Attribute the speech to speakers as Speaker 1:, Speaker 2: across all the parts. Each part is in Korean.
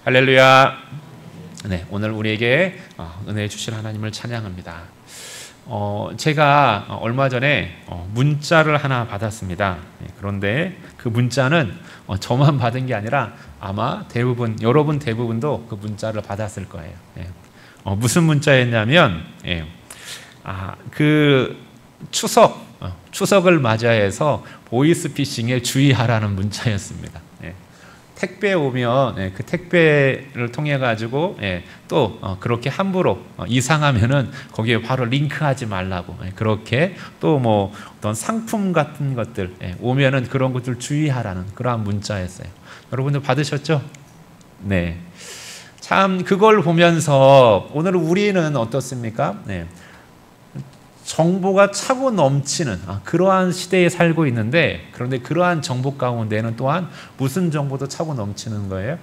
Speaker 1: 할렐루야. 네, 오늘 우리에게 은혜 주실 하나님을 찬양합니다. 제가 얼마 전에 문자를 하나 받았습니다. 그런데 그 문자는 저만 받은 게 아니라 아마 여러분 대부분도 그 문자를 받았을 거예요. 무슨 문자였냐면, 그 추석을 맞이해서 보이스피싱에 주의하라는 문자였습니다. 택배 오면 그 택배를 통해 가지고 또 그렇게 함부로 이상하면은 거기에 바로 링크하지 말라고, 그렇게 또 뭐 어떤 상품 같은 것들 오면은 그런 것들 주의하라는 그러한 문자였어요. 여러분들 받으셨죠? 네. 참 그걸 보면서 오늘 우리는 어떻습니까? 정보가 차고 넘치는 그러한 시대에 살고 있는데, 그런데 그러한 정보 가운데는 또한 무슨 정보도 차고 넘치는 거예요?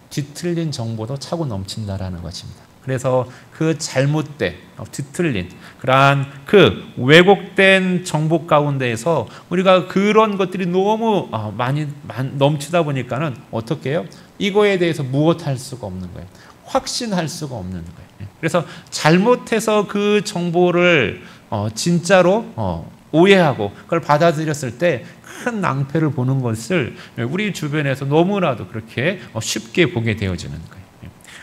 Speaker 1: 뒤틀린 정보도 차고 넘친다라는 것입니다. 그래서 그 잘못된, 뒤틀린 그러한 그 왜곡된 정보 가운데에서 우리가 그런 것들이 너무 많이 넘치다 보니까는 어떻게 해요? 이거에 대해서 무엇할 수가 없는 거예요. 확신할 수가 없는 거예요. 그래서 잘못해서 그 정보를 진짜로 오해하고 그걸 받아들였을 때 큰 낭패를 보는 것을 우리 주변에서 너무나도 그렇게 쉽게 보게 되어지는 거예요.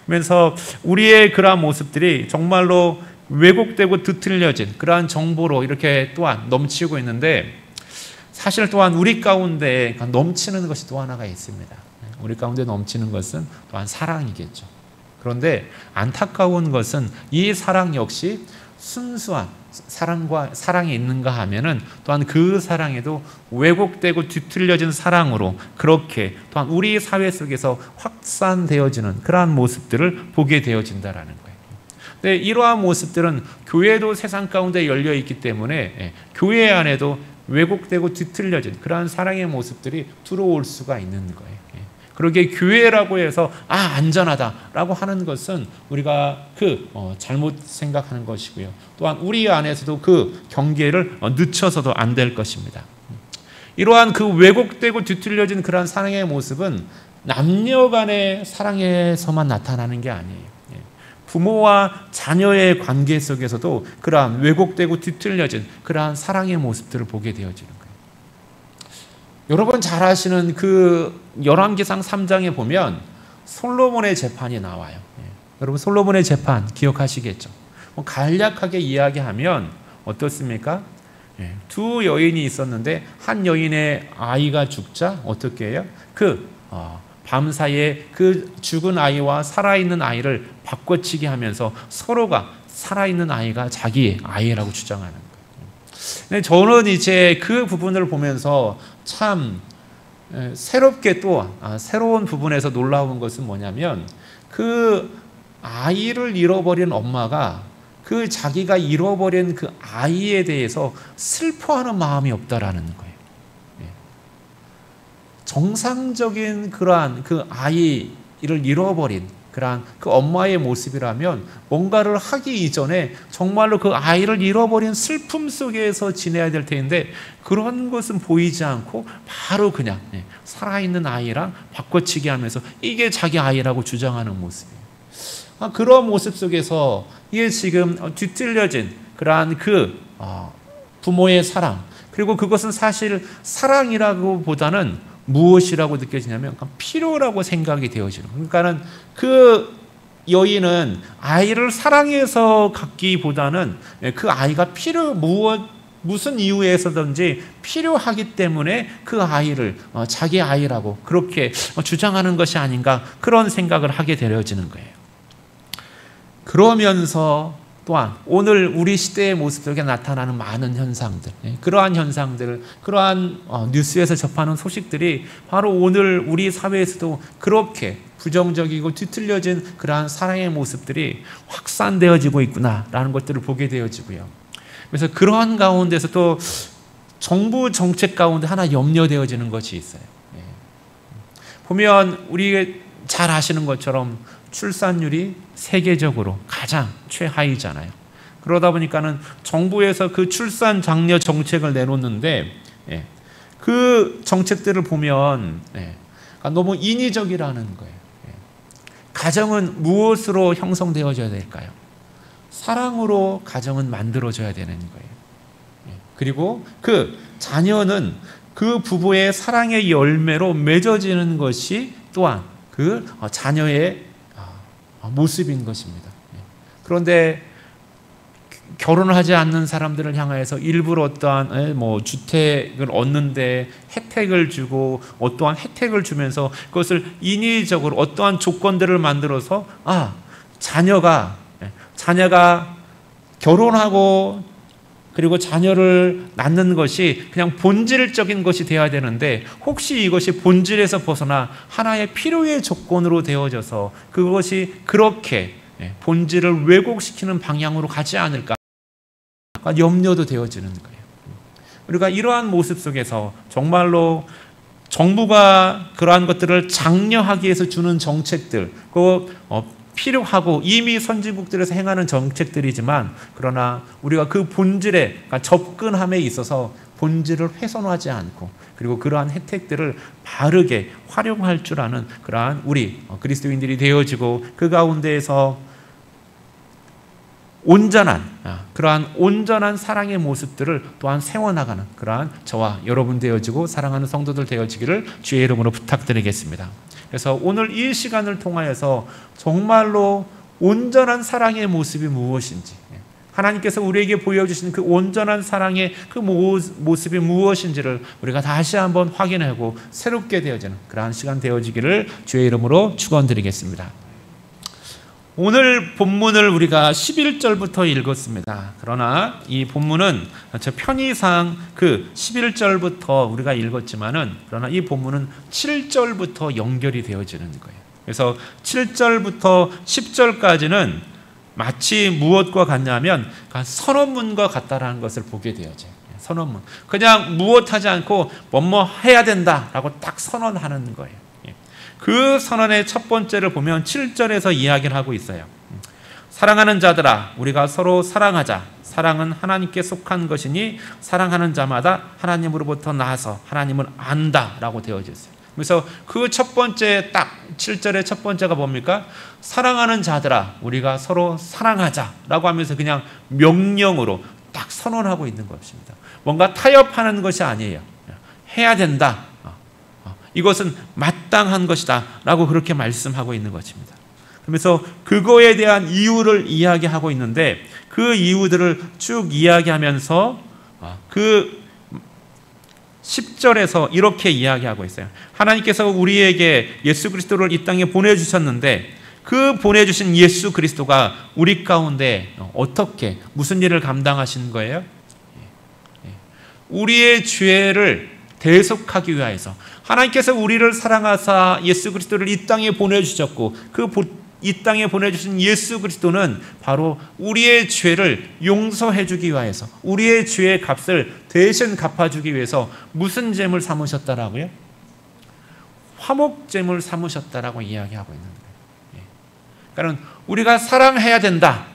Speaker 1: 그러면서 우리의 그러한 모습들이 정말로 왜곡되고 뒤틀려진 그러한 정보로 이렇게 또한 넘치고 있는데, 사실 또한 우리 가운데 넘치는 것이 또 하나가 있습니다. 우리 가운데 넘치는 것은 또한 사랑이겠죠. 그런데 안타까운 것은 이 사랑 역시 순수한 사랑이 있는가 하면은 또한 그 사랑에도 왜곡되고 뒤틀려진 사랑으로 그렇게 또한 우리 사회 속에서 확산되어지는 그러한 모습들을 보게 되어진다라는 거예요. 근데 이러한 모습들은 교회도 세상 가운데 열려 있기 때문에 교회 안에도 왜곡되고 뒤틀려진 그러한 사랑의 모습들이 들어올 수가 있는 거예요. 그러게 교회라고 해서 안전하다라고 하는 것은 우리가 잘못 생각하는 것이고요. 또한 우리 안에서도 그 경계를 늦춰서도 안 될 것입니다. 이러한 그 왜곡되고 뒤틀려진 그러한 사랑의 모습은 남녀 간의 사랑에서만 나타나는 게 아니에요. 부모와 자녀의 관계 속에서도 그러한 왜곡되고 뒤틀려진 그러한 사랑의 모습들을 보게 되어지는 거예요. 여러분 잘 아시는 그 열왕기상 3장에 보면 솔로몬의 재판이 나와요. 여러분 솔로몬의 재판 기억하시겠죠? 간략하게 이야기하면 어떻습니까? 두 여인이 있었는데 한 여인의 아이가 죽자 어떻게 해요? 밤사이에 그 죽은 아이와 살아있는 아이를 바꿔치기 하면서 서로가 살아있는 아이가 자기 아이라고 주장하는 거예요. 근데 저는 이제 그 부분을 보면서 참 새롭게 또 새로운 부분에서 놀라운 것은 뭐냐면, 그 아이를 잃어버린 엄마가 그 자기가 잃어버린 그 아이에 대해서 슬퍼하는 마음이 없다라는 거예요. 정상적인 그러한 그 아이를 잃어버린 그러한 그 엄마의 모습이라면 뭔가를 하기 이전에 정말로 그 아이를 잃어버린 슬픔 속에서 지내야 될 텐데, 그런 것은 보이지 않고 바로 그냥 살아있는 아이랑 바꿔치기 하면서 이게 자기 아이라고 주장하는 모습이에요. 그런 모습 속에서 이게 지금 뒤틀려진 그러한 부모의 사랑, 그리고 그것은 사실 사랑이라고 보다는 무엇이라고 느껴지냐면 필요라고 생각이 되어지는. 그러니까는 그 여인은 아이를 사랑해서 갖기보다는 그 아이가 무슨 이유에서든지 필요하기 때문에 그 아이를 자기 아이라고 그렇게 주장하는 것이 아닌가, 그런 생각을 하게 되어지는 거예요. 그러면서 또한 오늘 우리 시대의 모습 속에 나타나는 많은 현상들, 그러한 현상들을, 그러한 뉴스에서 접하는 소식들이 바로 오늘 우리 사회에서도 그렇게 부정적이고 뒤틀려진 그러한 사랑의 모습들이 확산되어지고 있구나라는 것들을 보게 되어지고요. 그래서 그러한 가운데서 또 정부 정책 가운데 하나 염려되어지는 것이 있어요. 보면 우리 잘 아시는 것처럼 출산율이 세계적으로 가장 최하위잖아요. 그러다 보니까는 정부에서 그 출산 장려 정책을 내놓는데, 그 정책들을 보면 너무 인위적이라는 거예요. 가정은 무엇으로 형성되어져야 될까요? 사랑으로 가정은 만들어져야 되는 거예요. 그리고 그 자녀는 그 부부의 사랑의 열매로 맺어지는 것이 또한 그 자녀의 모습인 것입니다. 그런데 결혼을 하지 않는 사람들을 향해서 일부러 어떠한 주택을 얻는데 혜택을 주고 어떠한 혜택을 주면서 그것을 인위적으로 어떠한 조건들을 만들어서 자녀가 결혼하고 그리고 자녀를 낳는 것이 그냥 본질적인 것이 되어야 되는데 혹시 이것이 본질에서 벗어나 하나의 필요의 조건으로 되어져서 그것이 그렇게 본질을 왜곡시키는 방향으로 가지 않을까 염려도 되어지는 거예요. 우리가 이러한 모습 속에서 정말로 정부가 그러한 것들을 장려하기 위해서 주는 정책들, 필요하고 이미 선진국들에서 행하는 정책들이지만 그러나 우리가 그 본질에 그러니까 접근함에 있어서 본질을 훼손하지 않고 그리고 그러한 혜택들을 바르게 활용할 줄 아는 그러한 우리 그리스도인들이 되어지고 그 가운데에서 그러한 온전한 사랑의 모습들을 또한 세워나가는 그러한 저와 여러분 되어지고 사랑하는 성도들 되어지기를 주의 이름으로 부탁드리겠습니다. 그래서 오늘 이 시간을 통하여서 정말로 온전한 사랑의 모습이 무엇인지 하나님께서 우리에게 보여주신 그 온전한 사랑의 그 모습이 무엇인지를 우리가 다시 한번 확인하고 새롭게 되어지는 그러한 시간 되어지기를 주의 이름으로 축원드리겠습니다. 오늘 본문을 우리가 11절부터 읽었습니다. 그러나 이 본문은 저 편의상 그 11절부터 우리가 읽었지만은 그러나 이 본문은 7절부터 연결이 되어지는 거예요. 그래서 7절부터 10절까지는 마치 무엇과 같냐면 선언문과 같다라는 것을 보게 되어져요. 선언문. 그냥 무엇하지 않고 뭐뭐 해야 된다라고 딱 선언하는 거예요. 그 선언의 첫 번째를 보면 7절에서 이야기를 하고 있어요. 사랑하는 자들아 우리가 서로 사랑하자. 사랑은 하나님께 속한 것이니 사랑하는 자마다 하나님으로부터 나서 하나님을 안다라고 되어져 있어요. 그래서 그 첫 번째 딱 7절의 첫 번째가 뭡니까? 사랑하는 자들아 우리가 서로 사랑하자라고 하면서 그냥 명령으로 딱 선언하고 있는 것입니다. 뭔가 타협하는 것이 아니에요. 해야 된다. 이것은 마땅한 것이다 라고 그렇게 말씀하고 있는 것입니다. 그러면서 그거에 대한 이유를 이야기하고 있는데 그 이유들을 쭉 이야기하면서 그 10절에서 이렇게 이야기하고 있어요. 하나님께서 우리에게 예수 그리스도를 이 땅에 보내주셨는데 그 보내주신 예수 그리스도가 우리 가운데 어떻게 무슨 일을 감당하신 거예요? 우리의 죄를 대속하기 위하여서 하나님께서 우리를 사랑하사 예수 그리스도를 이 땅에 보내주셨고 이 땅에 보내주신 예수 그리스도는 바로 우리의 죄를 용서해 주기 위하여서 우리의 죄의 값을 대신 갚아주기 위해서 무슨 제물 삼으셨다라고요? 화목제물 삼으셨다라고 이야기하고 있는 거예요. 그러니까 우리가 사랑해야 된다.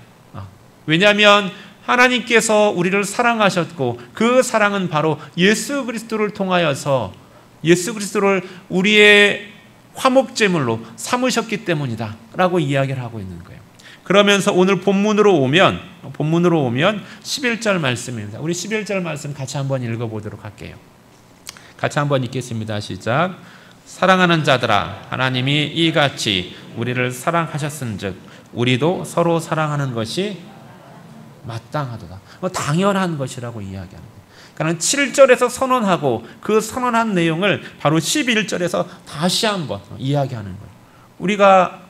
Speaker 1: 왜냐하면 하나님께서 우리를 사랑하셨고 그 사랑은 바로 예수 그리스도를 통하여서 예수 그리스도를 우리의 화목제물로 삼으셨기 때문이다 라고 이야기를 하고 있는 거예요. 그러면서 오늘 본문으로 오면 11절 말씀입니다. 우리 11절 말씀 같이 한번 읽어보도록 할게요. 같이 한번 읽겠습니다. 시작. 사랑하는 자들아 그하나님이 이같이 우리를 사랑하셨은즉 우리도 서로 사랑하는 것이 마땅하도다. 당연한 것이라고 이야기하는 거예요. 그러니까 7절에서 선언하고 그 선언한 내용을 바로 11절에서 다시 한번 이야기하는 거예요. 우리가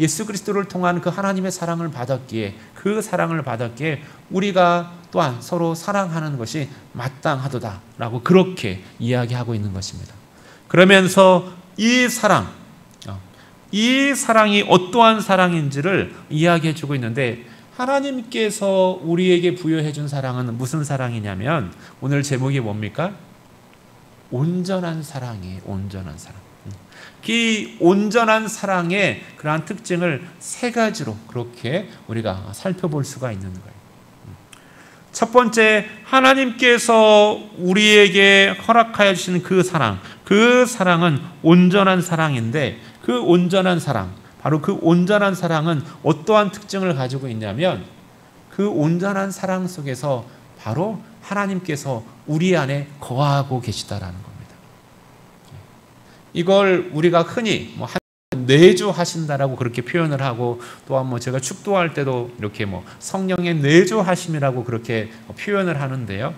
Speaker 1: 예수 그리스도를 통한 그 하나님의 사랑을 받았기에 그 사랑을 받았기에 우리가 또한 서로 사랑하는 것이 마땅하도다라고 그렇게 이야기하고 있는 것입니다. 그러면서 이 사랑이 어떠한 사랑인지를 이야기해 주고 있는데 하나님께서 우리에게 부여해 준 사랑은 무슨 사랑이냐면 오늘 제목이 뭡니까? 온전한 사랑이에요. 온전한 사랑. 이 온전한 사랑의 그러한 특징을 세 가지로 그렇게 우리가 살펴볼 수가 있는 거예요. 첫 번째, 하나님께서 우리에게 허락하여 주신 그 사랑은 온전한 사랑인데 그 온전한 사랑, 바로 그 온전한 사랑은 어떠한 특징을 가지고 있냐면 그 온전한 사랑 속에서 바로 하나님께서 우리 안에 거하고 계시다라는 겁니다. 이걸 우리가 흔히 내주하신다라고 그렇게 표현을 하고, 또한 제가 축도할 때도 이렇게 성령의 내주하심이라고 그렇게 표현을 하는데요.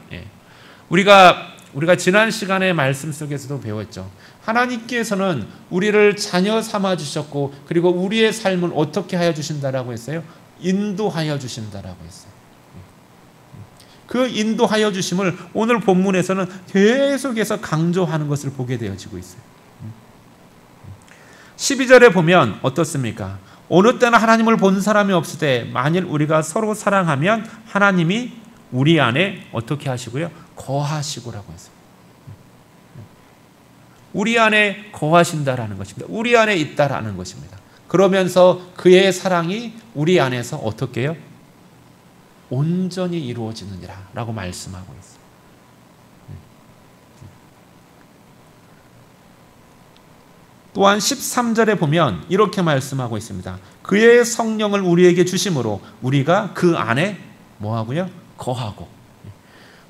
Speaker 1: 우리가 지난 시간의 말씀 속에서도 배웠죠. 하나님께서는 우리를 자녀 삼아 주셨고, 그리고 우리의 삶을 어떻게 하여 주신다라고 했어요? 인도하여 주신다라고 했어요. 그 인도하여 주심을 오늘 본문에서는 계속해서 강조하는 것을 보게 되어지고 있어요. 12절에 보면 어떻습니까? 어느 때나 하나님을 본 사람이 없을 때 만일 우리가 서로 사랑하면 하나님이 우리 안에 어떻게 하시고요? 거하시고라고 했어요. 우리 안에 거하신다라는 것입니다. 우리 안에 있다라는 것입니다. 그러면서 그의 사랑이 우리 안에서 어떻게 해요? 온전히 이루어지느니라 라고 말씀하고 있어요. 또한 13절에 보면 이렇게 말씀하고 있습니다. 그의 성령을 우리에게 주심으로 우리가 그 안에 뭐하고요? 거하고.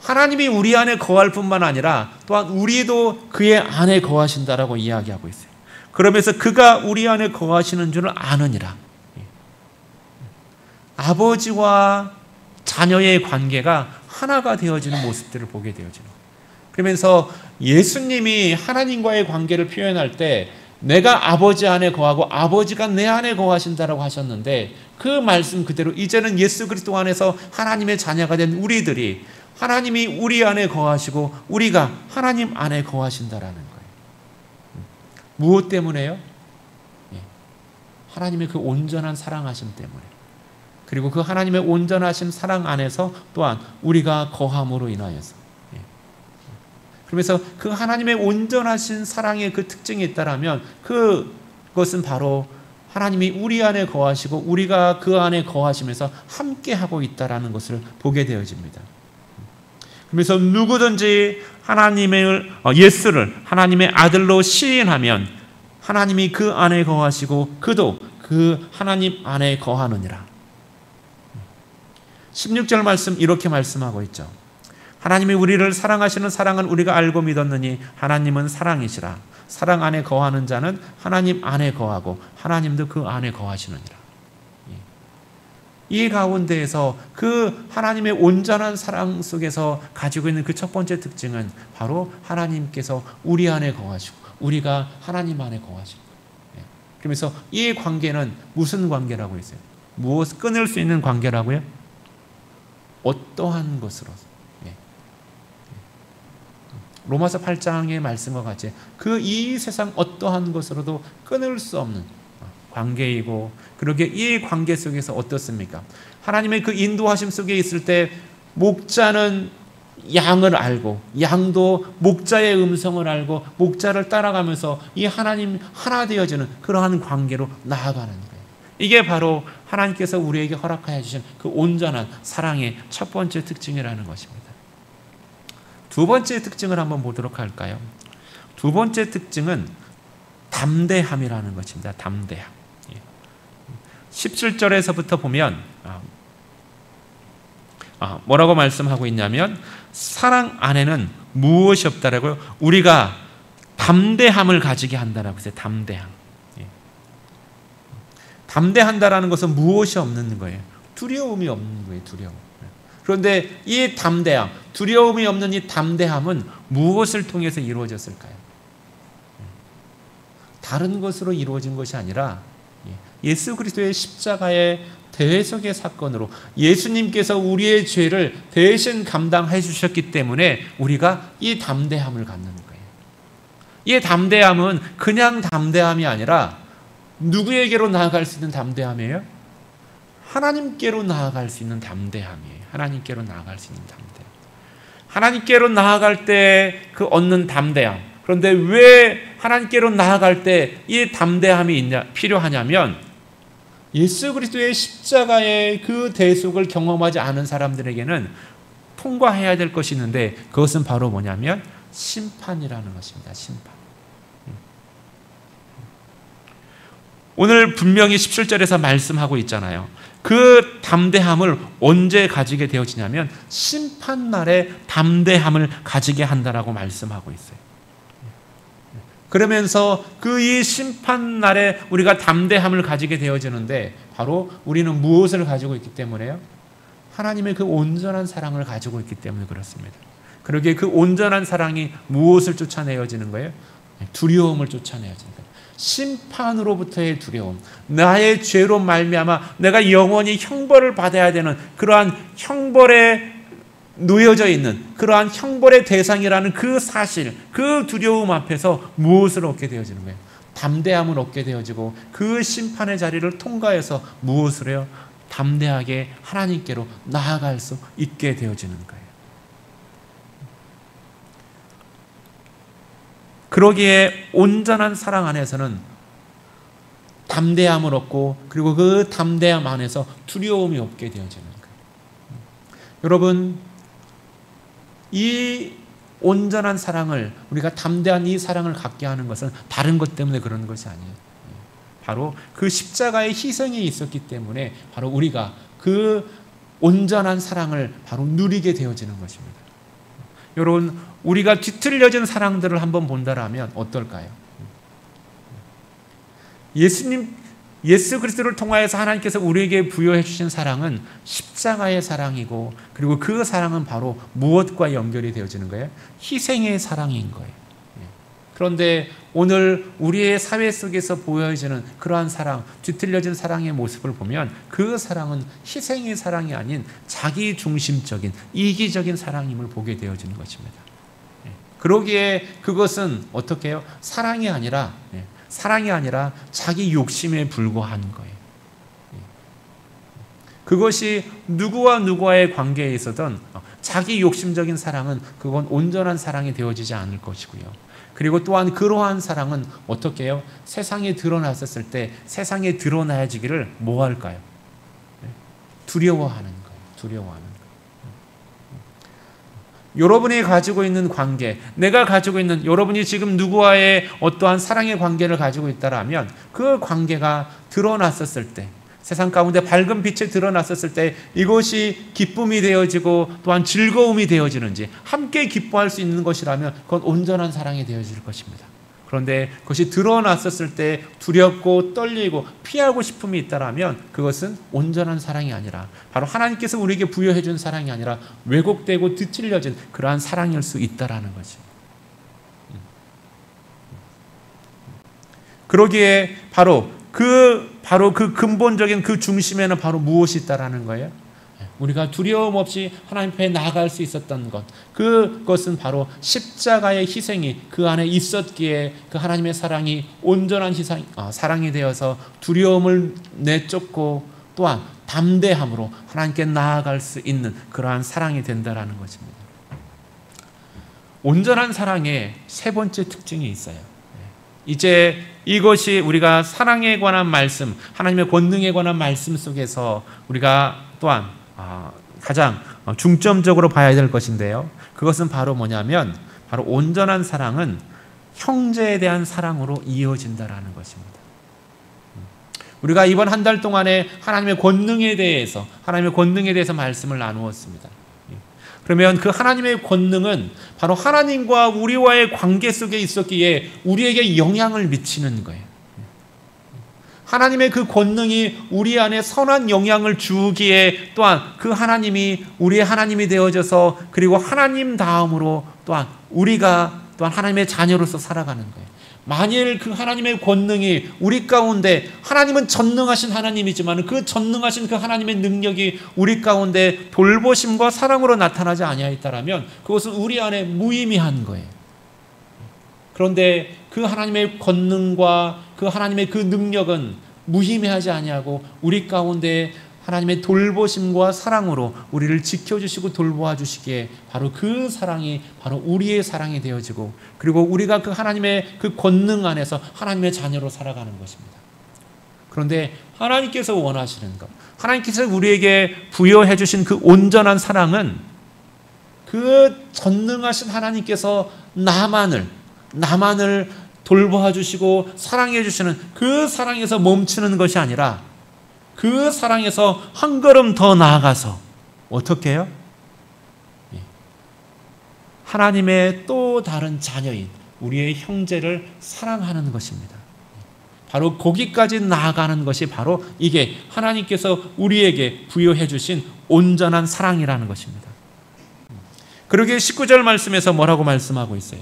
Speaker 1: 하나님이 우리 안에 거할 뿐만 아니라 또한 우리도 그의 안에 거하신다라고 이야기하고 있어요. 그러면서 그가 우리 안에 거하시는 줄을 아느니라. 아버지와 자녀의 관계가 하나가 되어지는 모습들을 보게 되어지는 거예요. 그러면서 예수님이 하나님과의 관계를 표현할 때 내가 아버지 안에 거하고 아버지가 내 안에 거하신다라고 하셨는데, 그 말씀 그대로 이제는 예수 그리스도 안에서 하나님의 자녀가 된 우리들이 하나님이 우리 안에 거하시고 우리가 하나님 안에 거하신다라는 거예요. 무엇 때문에요? 하나님의 그 온전한 사랑하심 때문에, 그리고 그 하나님의 온전하신 사랑 안에서 또한 우리가 거함으로 인하여서, 그러면서 그 하나님의 온전하신 사랑의 그 특징이 있다라면 그것은 바로 하나님이 우리 안에 거하시고 우리가 그 안에 거하시면서 함께하고 있다라는 것을 보게 되어집니다. 그래서 누구든지 예수를 하나님의 아들로 시인하면 하나님이 그 안에 거하시고 그도 그 하나님 안에 거하느니라. 16절 말씀 이렇게 말씀하고 있죠. 하나님이 우리를 사랑하시는 사랑은 우리가 알고 믿었느니 하나님은 사랑이시라. 사랑 안에 거하는 자는 하나님 안에 거하고 하나님도 그 안에 거하시느니라. 이 가운데에서 그 하나님의 온전한 사랑 속에서 가지고 있는 그 첫 번째 특징은 바로 하나님께서 우리 안에 거하시고 우리가 하나님 안에 거하시고, 그러면서 이 관계는 무슨 관계라고 했어요? 무엇 끊을 수 있는 관계라고요? 어떠한 것으로, 로마서 8장의 말씀과 같이 그 이 세상 어떠한 것으로도 끊을 수 없는 관계이고, 그러게 이 관계 속에서 어떻습니까? 하나님의 그 인도하심 속에 있을 때 목자는 양을 알고 양도 목자의 음성을 알고 목자를 따라가면서 이 하나님 하나 되어지는 그러한 관계로 나아가는 거예요. 이게 바로 하나님께서 우리에게 허락하여 주신 그 온전한 사랑의 첫 번째 특징이라는 것입니다. 두 번째 특징을 한번 보도록 할까요? 두 번째 특징은 담대함이라는 것입니다. 담대함. 17절에서부터 보면 뭐라고 말씀하고 있냐면 사랑 안에는 무엇이 없다라고요? 우리가 담대함을 가지게 한다라고 했어요. 담대함. 담대한다라는 것은 무엇이 없는 거예요? 두려움이 없는 거예요. 두려움. 그런데 이 담대함, 두려움이 없는 이 담대함은 무엇을 통해서 이루어졌을까요? 다른 것으로 이루어진 것이 아니라 예수 그리스도의 십자가의 대속의 사건으로 예수님께서 우리의 죄를 대신 감당해 주셨기 때문에 우리가 이 담대함을 갖는 거예요. 이 담대함은 그냥 담대함이 아니라 누구에게로 나아갈 수 있는 담대함이에요? 하나님께로 나아갈 수 있는 담대함이에요. 하나님께로 나아갈 수 있는 담대함. 하나님께로 나아갈 때 그 얻는 담대함. 그런데 왜 하나님께로 나아갈 때 이 담대함이 필요하냐면 예수 그리스도의 십자가의 그 대속을 경험하지 않은 사람들에게는 통과해야 될 것이 있는데 그것은 바로 뭐냐면 심판이라는 것입니다. 심판. 오늘 분명히 17절에서 말씀하고 있잖아요. 그 담대함을 언제 가지게 되어지냐면 심판날에 담대함을 가지게 한다라고 말씀하고 있어요. 그러면서 그 이 심판날에 우리가 담대함을 가지게 되어지는데 바로 우리는 무엇을 가지고 있기 때문에요? 하나님의 그 온전한 사랑을 가지고 있기 때문에 그렇습니다. 그러기에 그 온전한 사랑이 무엇을 쫓아내어지는 거예요? 두려움을 쫓아내어지는 거예요. 심판으로부터의 두려움, 나의 죄로 말미암아 내가 영원히 형벌을 받아야 되는 그러한 형벌에 놓여져 있는 그러한 형벌의 대상이라는 그 사실, 그 두려움 앞에서 무엇을 얻게 되어지는 거예요? 담대함을 얻게 되어지고 그 심판의 자리를 통과해서 무엇을 해요? 담대하게 하나님께로 나아갈 수 있게 되어지는 거예요. 그러기에 온전한 사랑 안에서는 담대함을 얻고 그리고 그 담대함 안에서 두려움이 없게 되어지는 거예요. 여러분, 이 온전한 사랑을 우리가 담대한 이 사랑을 갖게 하는 것은 다른 것 때문에 그러는 것이 아니에요. 바로 그 십자가의 희생이 있었기 때문에 바로 우리가 그 온전한 사랑을 바로 누리게 되어지는 것입니다. 여러분, 우리가 뒤틀려진 사랑들을 한번 본다라면 어떨까요? 예수 그리스도를 통하여서 하나님께서 우리에게 부여해 주신 사랑은 십자가의 사랑이고 그리고 그 사랑은 바로 무엇과 연결이 되어지는 거예요? 희생의 사랑인 거예요. 그런데 오늘 우리의 사회 속에서 보여지는 그러한 사랑, 뒤틀려진 사랑의 모습을 보면 그 사랑은 희생의 사랑이 아닌 자기 중심적인 이기적인 사랑임을 보게 되어지는 것입니다. 그러기에 그것은 어떻게 해요? 사랑이 아니라 자기 욕심에 불과한 거예요. 그것이 누구와 누구와의 관계에 있어든 자기 욕심적인 사랑은 그건 온전한 사랑이 되어지지 않을 것이고요. 그리고 또한 그러한 사랑은 어떻게 해요? 세상에 드러났었을 때 세상에 드러나야지기를 뭐 할까요? 두려워하는 거예요. 두려워하는 거예요. 여러분이 가지고 있는 관계, 내가 가지고 있는 여러분이 지금 누구와의 어떠한 사랑의 관계를 가지고 있다라면 그 관계가 드러났었을 때 세상 가운데 밝은 빛에 드러났었을 때 이것이 기쁨이 되어지고 또한 즐거움이 되어지는지 함께 기뻐할 수 있는 것이라면 그건 온전한 사랑이 되어질 것입니다. 그런데 그것이 드러났었을 때 두렵고 떨리고 피하고 싶음이 있다라면 그것은 온전한 사랑이 아니라 바로 하나님께서 우리에게 부여해 준 사랑이 아니라 왜곡되고 뒤틀려진 그러한 사랑일 수 있다라는 거죠. 그러기에 바로 그 근본적인 그 중심에는 바로 무엇이 있다라는 거예요? 우리가 두려움 없이 하나님 앞에 나아갈 수 있었던 것, 그것은 바로 십자가의 희생이 그 안에 있었기에 그 하나님의 사랑이 온전한 사랑이 되어서 두려움을 내쫓고 또한 담대함으로 하나님께 나아갈 수 있는 그러한 사랑이 된다라는 것입니다. 온전한 사랑의 세 번째 특징이 있어요. 이제 이것이 우리가 사랑에 관한 말씀, 하나님의 권능에 관한 말씀 속에서 우리가 또한 가장 중점적으로 봐야 될 것인데요. 그것은 바로 뭐냐면 바로 온전한 사랑은 형제에 대한 사랑으로 이어진다라는 것입니다. 우리가 이번 한 달 동안에 하나님의 권능에 대해서 말씀을 나누었습니다. 그러면 그 하나님의 권능은 바로 하나님과 우리와의 관계 속에 있었기에 우리에게 영향을 미치는 거예요. 하나님의 그 권능이 우리 안에 선한 영향을 주기에 또한 그 하나님이 우리의 하나님이 되어져서 그리고 하나님 다음으로 또한 우리가 또한 하나님의 자녀로서 살아가는 거예요. 만일 그 하나님의 권능이 우리 가운데 하나님은 전능하신 하나님이지만 그 전능하신 그 하나님의 능력이 우리 가운데 돌보심과 사랑으로 나타나지 아니하였다라면 그것은 우리 안에 무의미한 거예요. 그런데 그 하나님의 권능과 그 하나님의 그 능력은 무의미하지 아니하고 우리 가운데 하나님의 돌보심과 사랑으로 우리를 지켜주시고 돌보아 주시기에 바로 그 사랑이 바로 우리의 사랑이 되어지고 그리고 우리가 그 하나님의 그 권능 안에서 하나님의 자녀로 살아가는 것입니다. 그런데 하나님께서 원하시는 것, 하나님께서 우리에게 부여해 주신 그 온전한 사랑은 그 전능하신 하나님께서 나만을 돌보아 주시고 사랑해 주시는 그 사랑에서 멈추는 것이 아니라 그 사랑에서 한 걸음 더 나아가서 어떻게 해요? 하나님의 또 다른 자녀인 우리의 형제를 사랑하는 것입니다. 바로 거기까지 나아가는 것이 바로 이게 하나님께서 우리에게 부여해 주신 온전한 사랑이라는 것입니다. 그러기에 19절 말씀에서 뭐라고 말씀하고 있어요?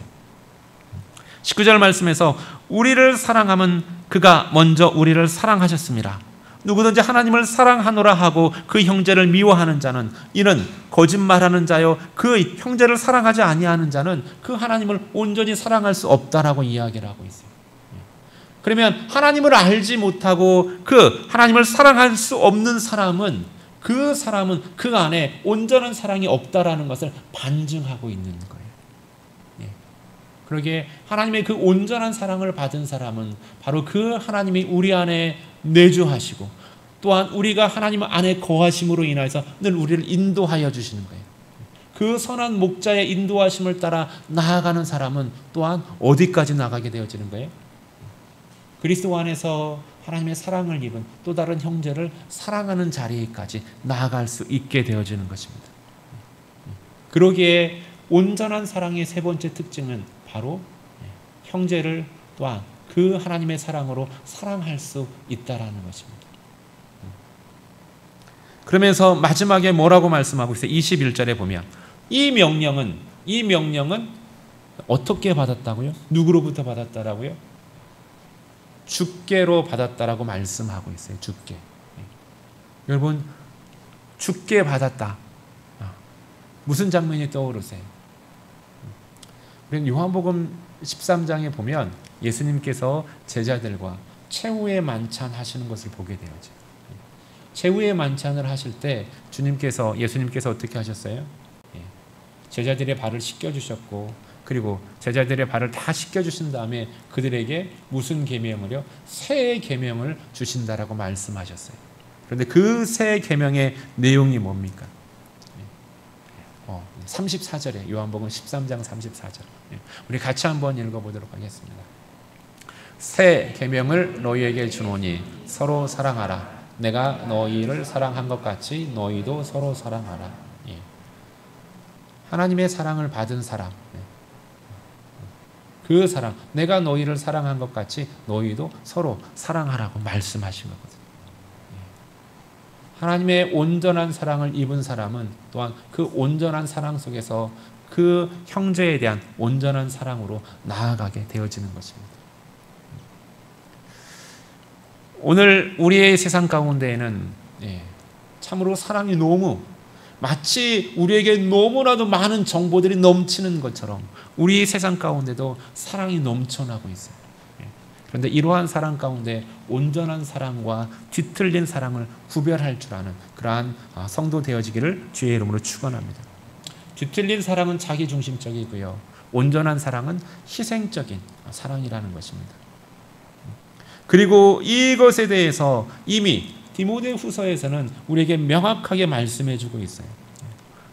Speaker 1: 19절 말씀에서 우리를 사랑하면 그가 먼저 우리를 사랑하셨습니다. 누구든지 하나님을 사랑하노라 하고 그 형제를 미워하는 자는 이는 거짓말하는 자요 그 형제를 사랑하지 아니하는 자는 그 하나님을 온전히 사랑할 수 없다라고 이야기를 하고 있어요. 그러면 하나님을 알지 못하고 그 하나님을 사랑할 수 없는 사람은 그 안에 온전한 사랑이 없다라는 것을 반증하고 있는 거예요. 그러기에 하나님의 그 온전한 사랑을 받은 사람은 바로 그 하나님이 우리 안에 내주하시고 또한 우리가 하나님 안에 거하심으로 인하여서 늘 우리를 인도하여 주시는 거예요. 그 선한 목자의 인도하심을 따라 나아가는 사람은 또한 어디까지 나가게 되어지는 거예요? 그리스도 안에서 하나님의 사랑을 입은 또 다른 형제를 사랑하는 자리까지 나아갈 수 있게 되어지는 것입니다. 그러기에 온전한 사랑의 세 번째 특징은 바로 형제를 또한 그 하나님의 사랑으로 사랑할 수 있다라는 것입니다. 그러면서 마지막에 뭐라고 말씀하고 있어요? 21절에 보면 이 명령은 어떻게 받았다고요? 누구로부터 받았다라고요? 주께로 받았다라고 말씀하고 있어요. 주께. 여러분, 주께 받았다. 무슨 장면이 떠오르세요? 요한복음 13장에 보면 예수님께서 제자들과 최후의 만찬 하시는 것을 보게 되어져. 최후의 만찬을 하실 때 예수님께서 어떻게 하셨어요? 제자들의 발을 씻겨주셨고 그리고 제자들의 발을 다 씻겨주신 다음에 그들에게 무슨 계명을요? 새 계명을 주신다라고 말씀하셨어요. 그런데 그 새 계명의 내용이 뭡니까? 34절에 요한복음 13장 34절 우리 같이 한번 읽어보도록 하겠습니다. 새 계명을 너희에게 주노니 서로 사랑하라. 내가 너희를 사랑한 것 같이 너희도 서로 사랑하라. 하나님의 사랑을 받은 사람, 그 사랑, 내가 너희를 사랑한 것 같이 너희도 서로 사랑하라고 말씀하신 거거든요. 하나님의 온전한 사랑을 입은 사람은 또한 그 온전한 사랑 속에서 그 형제에 대한 온전한 사랑으로 나아가게 되어지는 것입니다. 오늘 우리의 세상 가운데에는 참으로 사랑이 마치 우리에게 너무나도 많은 정보들이 넘치는 것처럼 우리 세상 가운데도 사랑이 넘쳐나고 있어요. 그런데 이러한 사랑 가운데 온전한 사랑과 뒤틀린 사랑을 구별할 줄 아는 그러한 성도 되어지기를 주의 이름으로 축원합니다. 뒤틀린 사랑은 자기중심적이고요. 온전한 사랑은 희생적인 사랑이라는 것입니다. 그리고 이것에 대해서 이미 디모데후서에서는 우리에게 명확하게 말씀해주고 있어요.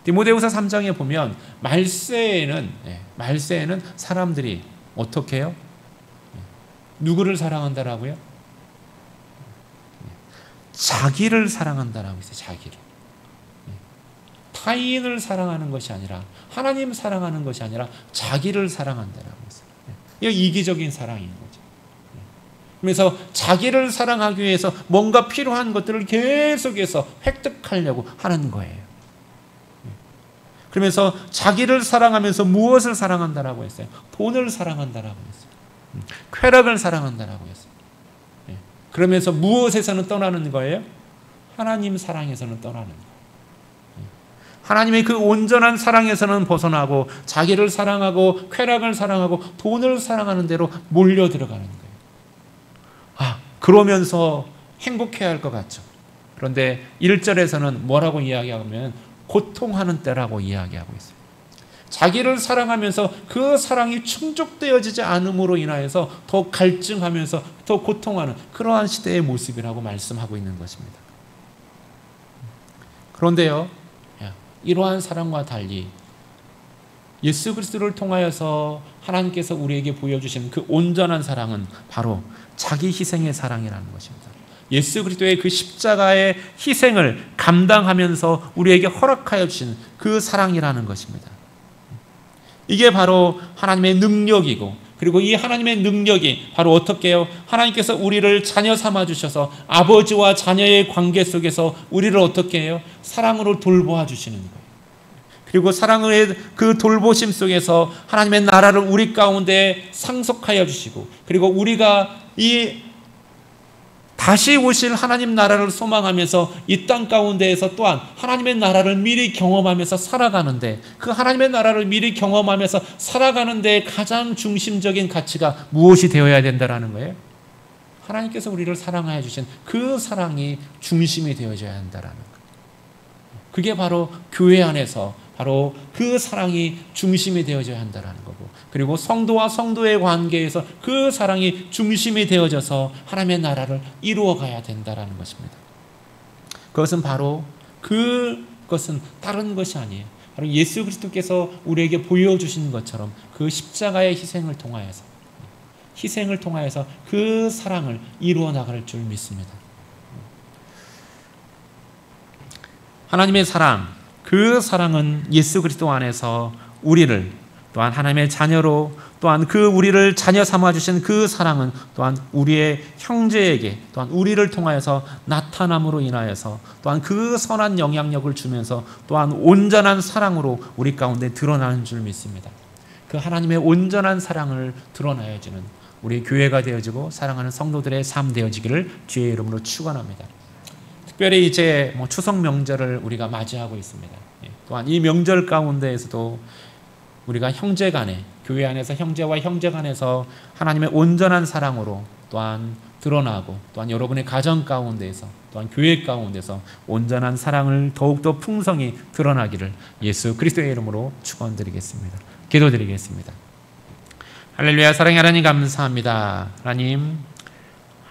Speaker 1: 디모데후서 3장에 보면 말세에는 사람들이 어떻게 해요? 누구를 사랑한다라고요? 자기를 사랑한다라고 있어요. 자기를. 타인을 사랑하는 것이 아니라 하나님 사랑하는 것이 아니라 자기를 사랑한다라고 있어요. 이거 이기적인 사랑인 거죠. 그래서 자기를 사랑하기 위해서 뭔가 필요한 것들을 계속해서 획득하려고 하는 거예요. 그러면서 자기를 사랑하면서 무엇을 사랑한다라고 했어요? 돈을 사랑한다라고 했어요. 쾌락을 사랑한다라고 했어요. 그러면서 무엇에서는 떠나는 거예요? 하나님 사랑에서는 떠나는 거예요. 하나님의 그 온전한 사랑에서는 벗어나고 자기를 사랑하고 쾌락을 사랑하고 돈을 사랑하는 대로 몰려 들어가는 거예요. 그러면서 행복해야 할 것 같죠. 그런데 1절에서는 뭐라고 이야기하면 고통하는 때라고 이야기하고 있어요. 자기를 사랑하면서 그 사랑이 충족되어지지 않음으로 인하여서 더 갈증하면서 더 고통하는 그러한 시대의 모습이라고 말씀하고 있는 것입니다. 그런데요, 이러한 사랑과 달리 예수 그리스도를 통하여서 하나님께서 우리에게 보여주신 그 온전한 사랑은 바로 자기 희생의 사랑이라는 것입니다. 예수 그리스도의 그 십자가의 희생을 감당하면서 우리에게 허락하여 주신 그 사랑이라는 것입니다. 이게 바로 하나님의 능력이고, 그리고 이 하나님의 능력이 바로 어떻게 해요? 하나님께서 우리를 자녀 삼아 주셔서 아버지와 자녀의 관계 속에서 우리를 어떻게 해요? 사랑으로 돌보아 주시는 거예요. 그리고 사랑의 그 돌보심 속에서 하나님의 나라를 우리 가운데 상속하여 주시고, 그리고 우리가 이 다시 오실 하나님 나라를 소망하면서 이 땅 가운데에서 또한 하나님의 나라를 미리 경험하면서 살아가는데, 그 하나님의 나라를 미리 경험하면서 살아가는데 가장 중심적인 가치가 무엇이 되어야 된다라는 거예요? 하나님께서 우리를 사랑하여 주신 그 사랑이 중심이 되어져야 한다라는 거예요. 그게 바로 교회 안에서 바로 그 사랑이 중심이 되어져야 한다라는 거고, 그리고 성도와 성도의 관계에서 그 사랑이 중심이 되어져서 하나님의 나라를 이루어 가야 된다라는 것입니다. 그것은 다른 것이 아니에요. 바로 예수 그리스도께서 우리에게 보여주신 것처럼 그 십자가의 희생을 통하여서 그 사랑을 이루어 나갈 줄 믿습니다. 하나님의 사랑, 그 사랑은 예수 그리스도 안에서 우리를 또한 하나님의 자녀로, 또한 그 우리를 자녀 삼아주신 그 사랑은 또한 우리의 형제에게, 또한 우리를 통하여서 나타남으로 인하여서 또한 그 선한 영향력을 주면서 또한 온전한 사랑으로 우리 가운데 드러나는 줄 믿습니다. 그 하나님의 온전한 사랑을 드러나야지는 우리 교회가 되어지고 사랑하는 성도들의 삶 되어지기를 주의 이름으로 축원합니다. 특별히 이제 추석 명절을 우리가 맞이하고 있습니다. 또한 이 명절 가운데에서도 우리가 형제 간에, 교회 안에서 형제와 형제 간에서 하나님의 온전한 사랑으로 또한 드러나고, 또한 여러분의 가정 가운데에서, 또한 교회 가운데서 온전한 사랑을 더욱더 풍성히 드러나기를 예수 그리스도의 이름으로 축원드리겠습니다. 기도드리겠습니다. 할렐루야. 사랑의 하나님 감사합니다.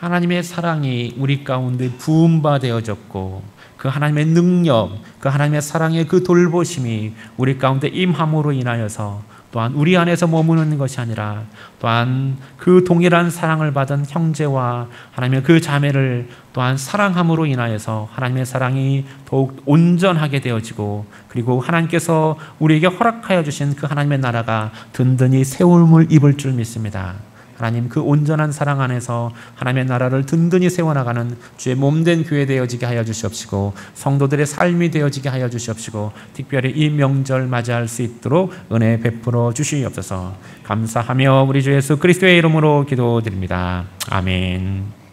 Speaker 1: 하나님의 사랑이 우리 가운데 부음바 되어졌고, 그 하나님의 능력, 그 하나님의 사랑의 그 돌보심이 우리 가운데 임함으로 인하여서 또한 우리 안에서 머무는 것이 아니라 또한 그 동일한 사랑을 받은 형제와 하나님의 그 자매를 또한 사랑함으로 인하여서 하나님의 사랑이 더욱 온전하게 되어지고, 그리고 하나님께서 우리에게 허락하여 주신 그 하나님의 나라가 든든히 세움을 입을 줄 믿습니다. 하나님, 그 온전한 사랑 안에서 하나님의 나라를 든든히 세워나가는 주의 몸된 교회 되어지게 하여 주시옵시고, 성도들의 삶이 되어지게 하여 주시옵시고, 특별히 이 명절 맞이할 수 있도록 은혜 베풀어 주시옵소서. 감사하며 우리 주 예수 그리스도의 이름으로 기도드립니다. 아멘.